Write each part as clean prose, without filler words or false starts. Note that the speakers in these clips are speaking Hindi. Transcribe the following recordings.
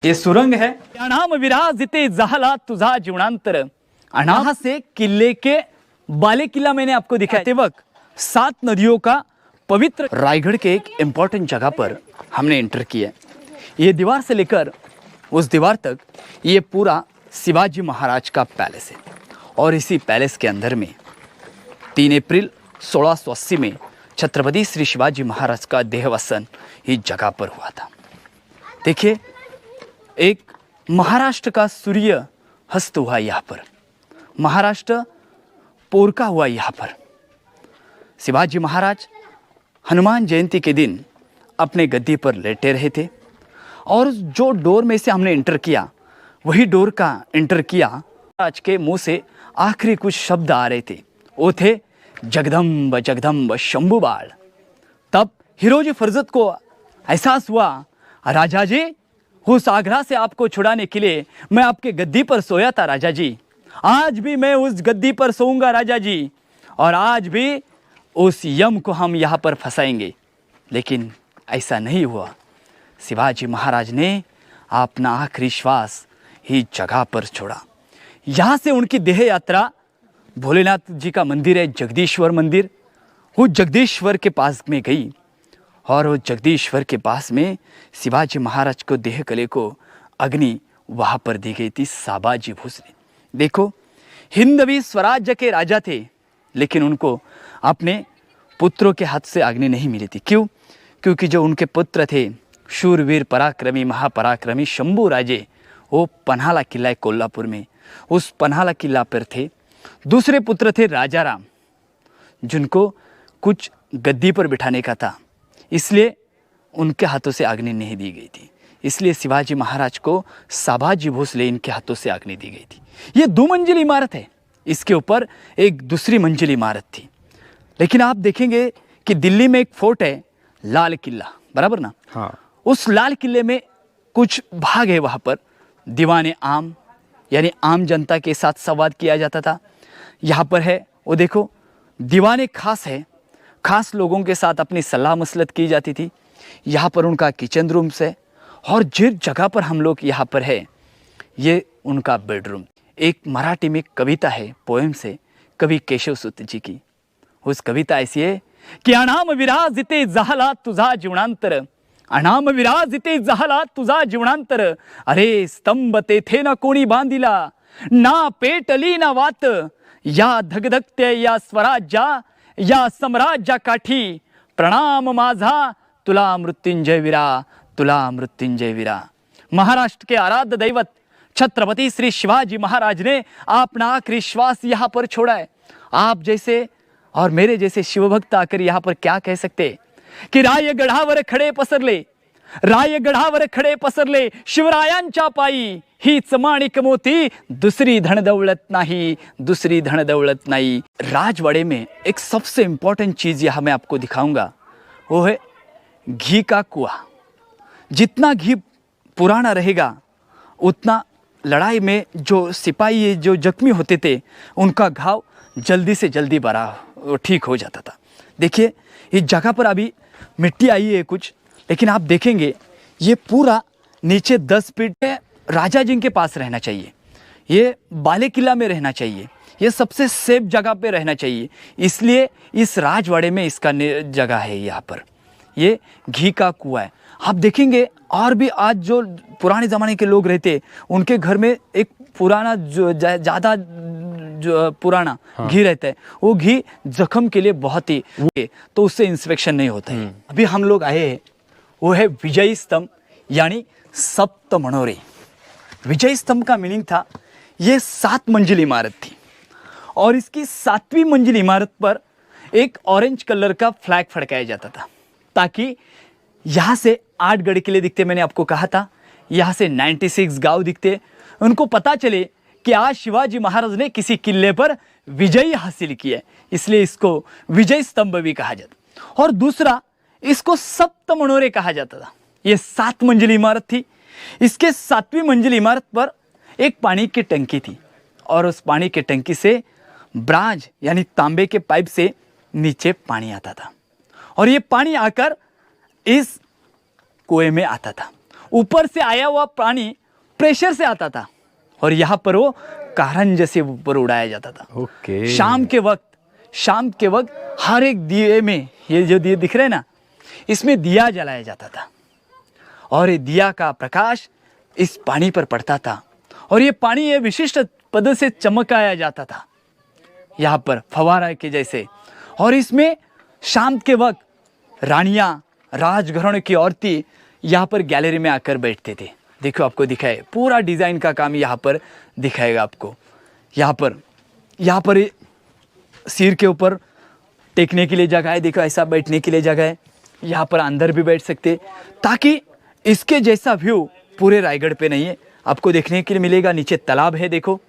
ये सुरंग है। अनाम विराजिते जहला तुझा जीवनांतर। अनाह से किले के बाले किला मैंने आपको दिखाते वक्त 7 नदियों का पवित्र रायगढ़ के एक इंपॉर्टेंट जगह पर हमने एंटर किया। ये दीवार से लेकर उस दीवार तक ये पूरा शिवाजी महाराज का पैलेस है और इसी पैलेस के अंदर में 3 अप्रैल 1680 में छत्रपति श्री शिवाजी महाराज का देहावसान इस जगह पर हुआ था। देखिए, एक महाराष्ट्र का सूर्य हस्त हुआ यहाँ पर, महाराष्ट्र पोरका हुआ यहाँ पर। शिवाजी महाराज हनुमान जयंती के दिन अपने गद्दी पर लेटे रहे थे और जो डोर में से हमने एंटर किया वही डोर का एंटर किया। आज के मुंह से आखिरी कुछ शब्द आ रहे थे, वो थे जगदम्ब जगदम्ब शंभू बाल। तब हिरोजी फरजत को एहसास हुआ, राजा जी, उस आगरा से आपको छुड़ाने के लिए मैं आपके गद्दी पर सोया था राजा जी। आज भी मैं उस गद्दी पर सोऊंगा राजा जी, और आज भी उस यम को हम यहाँ पर फंसाएंगे। लेकिन ऐसा नहीं हुआ। शिवाजी महाराज ने अपना आखिरी श्वास ही जगह पर छोड़ा। यहाँ से उनकी देह यात्रा भोलेनाथ जी का मंदिर है, जगदीश्वर मंदिर, वो जगदीश्वर के पास में गई और वो जगदीश्वर के पास में शिवाजी महाराज को देह कले को अग्नि वहाँ पर दी गई थी। साबाजी भोसले, देखो, हिंदवी स्वराज्य के राजा थे, लेकिन उनको अपने पुत्रों के हाथ से अग्नि नहीं मिली थी। क्यों? क्योंकि जो उनके पुत्र थे शूरवीर पराक्रमी महापराक्रमी शंभू राजे, वो पन्हाला किला कोल्हापुर में, उस पन्हाला किला पर थे। दूसरे पुत्र थे राजा राम, जिनको कुछ गद्दी पर बिठाने का था, इसलिए उनके हाथों से अग्नि नहीं दी गई थी। इसलिए शिवाजी महाराज को साबाजी भोसले इनके हाथों से अग्नि दी गई थी। ये 2 मंजिल इमारत है, इसके ऊपर एक दूसरी मंजिल इमारत थी। लेकिन आप देखेंगे कि दिल्ली में एक फोर्ट है, लाल किला, बराबर ना? हाँ। उस लाल किले में कुछ भाग है, वहाँ पर दीवाने आम यानी आम जनता के साथ संवाद किया जाता था। यहाँ पर है, वो देखो, दीवाने खास है, खास लोगों के साथ अपनी सलाह मसलत की जाती थी। यहाँ पर उनका किचन रूम्स है, और जिस जगह पर हम लोग यहाँ पर है ये उनका बेडरूम। एक मराठी में कविता है, पोएम से, कवि केशव सूत जी की। उस कविता ऐसी है कि अनाम विराजिते जहला तुझा जीवनांतर, अनाम विराजिते जहला तुझा जीवनांतर, अरे स्तंभ तेथे ना कोणी बांधिला, ना पेटली ना वात, या धगधगते या स्वराज्या या सम्राज्या काठी, प्रणाम माझा तुला मृत्युंजय वीरा, तुला मृत्युंजय वीरा। महाराष्ट्र के आराध्य दैवत छत्रपति श्री शिवाजी महाराज ने अपना आखिरी श्वास यहाँ पर छोड़ा है। आप जैसे और मेरे जैसे शिवभक्त आकर यहाँ पर क्या कह सकते कि रायगडावर खडे पसरले, रायगडावर खडे पसरले, शिवरायांच्या पायी हीच माणिक मोती, दूसरी धन दौलत नहीं, दूसरी धन दौलत नहीं। राजवाड़े में एक सबसे इंपॉर्टेंट चीज यहाँ मैं आपको दिखाऊंगा, वो है घी का कुआं। जितना घी पुराना रहेगा उतना लड़ाई में जो सिपाही जो जख्मी होते थे उनका घाव जल्दी से जल्दी बड़ा ठीक हो जाता था। देखिए, इस जगह पर अभी मिट्टी आई है कुछ, लेकिन आप देखेंगे ये पूरा नीचे 10 फीट राजा जी के पास रहना चाहिए, ये बाले किला में रहना चाहिए, ये सबसे सेफ जगह पे रहना चाहिए। इसलिए इस राजवाड़े में इसका जगह है। यहाँ पर ये घी का कुआं है। आप देखेंगे और भी आज जो पुराने ज़माने के लोग रहते, उनके घर में एक पुराना जो ज़्यादा जो पुराना घी रहता है, वो घी जख्म के लिए बहुत ही, तो उससे इंस्पेक्शन नहीं होता है। अभी हम लोग आए हैं, वो है विजय स्तंभ यानी सप्त मनोरे। विजय स्तंभ का मीनिंग था, ये 7 मंजिल इमारत थी और इसकी 7वीं मंजिल इमारत पर एक ऑरेंज कलर का फ्लैग फड़काया जाता था, ताकि यहाँ से 8 गढ़ किले दिखते। मैंने आपको कहा था यहाँ से 96 गांव दिखते। उनको पता चले कि आज शिवाजी महाराज ने किसी किले पर विजय हासिल की है, इसलिए इसको विजय स्तंभ भी कहा जाता। और दूसरा, इसको सप्त मनोरे कहा जाता था। ये 7 मंजिल इमारत थी। इसके 7वीं मंजिल इमारत पर एक पानी की टंकी थी और उस पानी की टंकी से ब्राज यानी तांबे के पाइप से नीचे पानी आता था और ये पानी आकर इस कुएं में आता था। ऊपर से आया हुआ पानी प्रेशर से आता था और यहाँ पर वो कारंजे से ऊपर उड़ाया जाता था। ओके। शाम के वक्त हर एक दिए में, ये जो दिए दिख रहे हैं ना, इसमें दिया जलाया जाता था और ये दिया का प्रकाश इस पानी पर पड़ता था और ये पानी ये विशिष्ट पद से चमकाया जाता था यहाँ पर फवारा के जैसे। और इसमें शाम के वक्त रानियां, राजघराने की औरतें यहाँ पर गैलरी में आकर बैठते थे। देखो आपको दिखाए, पूरा डिजाइन का काम यहाँ पर दिखाएगा आपको। यहाँ पर सिर के ऊपर टेकने के लिए जगह है, देखो ऐसा बैठने के लिए जगह है। यहाँ पर अंदर भी बैठ सकते, ताकि इसके जैसा व्यू पूरे रायगढ़ पे नहीं है, आपको देखने के लिए मिलेगा। नीचे तालाब है, देखो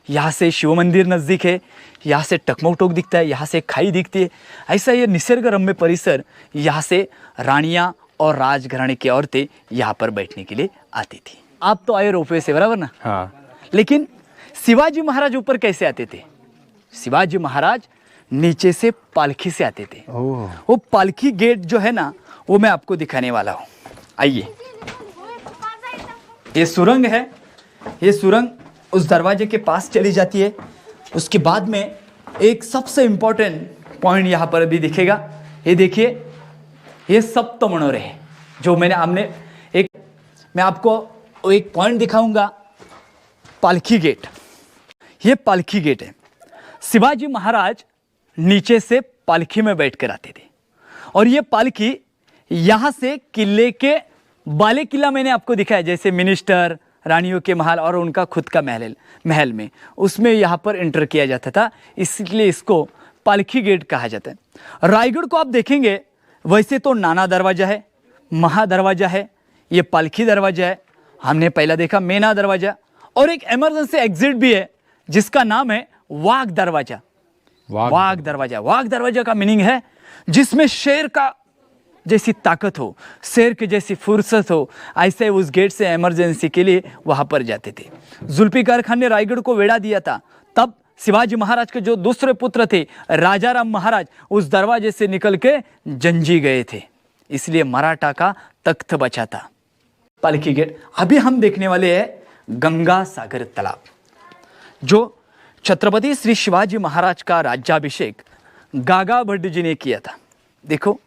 यहाँ से शिव मंदिर नजदीक है, यहाँ से टकमक टोक दिखता है, यहाँ से खाई दिखती है। ऐसा ये निसर्ग रम्य परिसर, यहाँ से रानियां और राजघराने की औरतें यहाँ पर बैठने के लिए आती थी। आप तो आए रोपवे से, बराबर ना? हाँ। लेकिन शिवाजी महाराज ऊपर कैसे आते थे? शिवाजी महाराज नीचे से पालखी से आते थे। वो पालखी गेट जो है ना, वो मैं आपको दिखाने वाला हूँ। आइए, ये सुरंग है, ये सुरंग उस दरवाजे के पास चली जाती है। उसके बाद में एक सबसे इंपॉर्टेंट पॉइंट यहाँ पर भी दिखेगा। ये देखिए, ये सप्त मनोरे है जो मैं आपको एक पॉइंट दिखाऊंगा, पालकी गेट। ये पालकी गेट है। शिवाजी महाराज नीचे से पालकी में बैठकर आते थे और ये पालकी यहाँ से किले के बाले किला मैंने आपको दिखाया, जैसे मिनिस्टर, रानियों के महल और उनका खुद का महल में, उसमें यहाँ पर एंटर किया जाता था, इसलिए इसको पालकी गेट कहा जाता है। रायगढ़ को आप देखेंगे वैसे तो नाना दरवाजा है, महा दरवाजा है, ये पालकी दरवाजा है, हमने पहला देखा मेना दरवाजा, और एक इमरजेंसी एग्जिट भी है जिसका नाम है वाघ दरवाजा। वाघ दरवाजा का मीनिंग है जिसमें शेर का जैसी ताकत हो, शेर के जैसी फुर्सत हो, ऐसे उस गेट से इमरजेंसी के लिए वहां पर जाते थे। जुल्फिकार खान ने रायगढ़ को वेढ़ा दिया था, तब शिवाजी महाराज के जो दूसरे पुत्र थे राजाराम महाराज, उस दरवाजे से निकल के जंजी गए थे, इसलिए मराठा का तख्त बचा था। पालकी गेट। अभी हम देखने वाले हैं गंगा सागर तालाब, जो छत्रपति श्री शिवाजी महाराज का राज्याभिषेक गागा भट्ट जी ने किया था। देखो,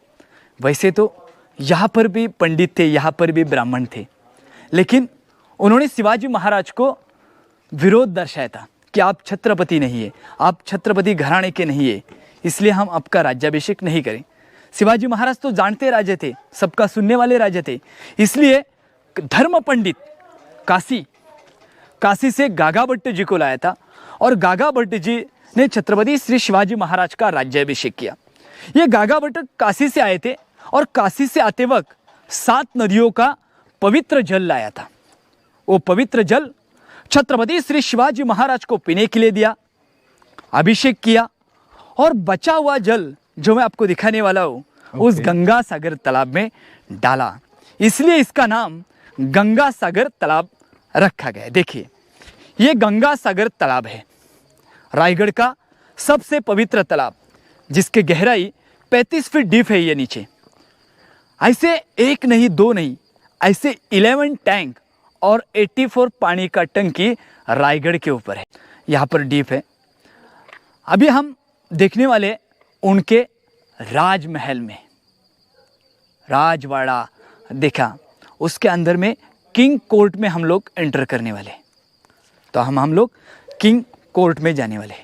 वैसे तो यहाँ पर भी पंडित थे, यहाँ पर भी ब्राह्मण थे, लेकिन उन्होंने शिवाजी महाराज को विरोध दर्शाया था कि आप छत्रपति नहीं है, आप छत्रपति घराने के नहीं है, इसलिए हम आपका राज्याभिषेक नहीं करें। शिवाजी महाराज तो जानते राजे थे, सबका सुनने वाले राजे थे, इसलिए धर्म पंडित काशी से गागा भट्ट जी को लाया था और गागा भट्ट जी ने छत्रपति श्री शिवाजी महाराज का राज्याभिषेक किया। ये गागा भट्ट काशी से आए थे और काशी से आते वक्त 7 नदियों का पवित्र जल लाया था। वो पवित्र जल छत्रपति श्री शिवाजी महाराज को पीने के लिए दिया, अभिषेक किया, और बचा हुआ जल जो मैं आपको दिखाने वाला हूँ उस गंगा सागर तालाब में डाला, इसलिए इसका नाम गंगा सागर तालाब रखा गया। देखिए, ये गंगा सागर तालाब है, रायगढ़ का सबसे पवित्र तालाब, जिसकी गहराई 35 फीट डीप है। ये नीचे ऐसे एक नहीं दो नहीं, ऐसे 11 टैंक और 84 पानी का टंकी रायगढ़ के ऊपर है, यहाँ पर डीप है। अभी हम देखने वाले उनके राजमहल में, राजवाड़ा देखा, उसके अंदर में किंग कोर्ट में हम लोग एंटर करने वाले, तो हम लोग किंग कोर्ट में जाने वाले।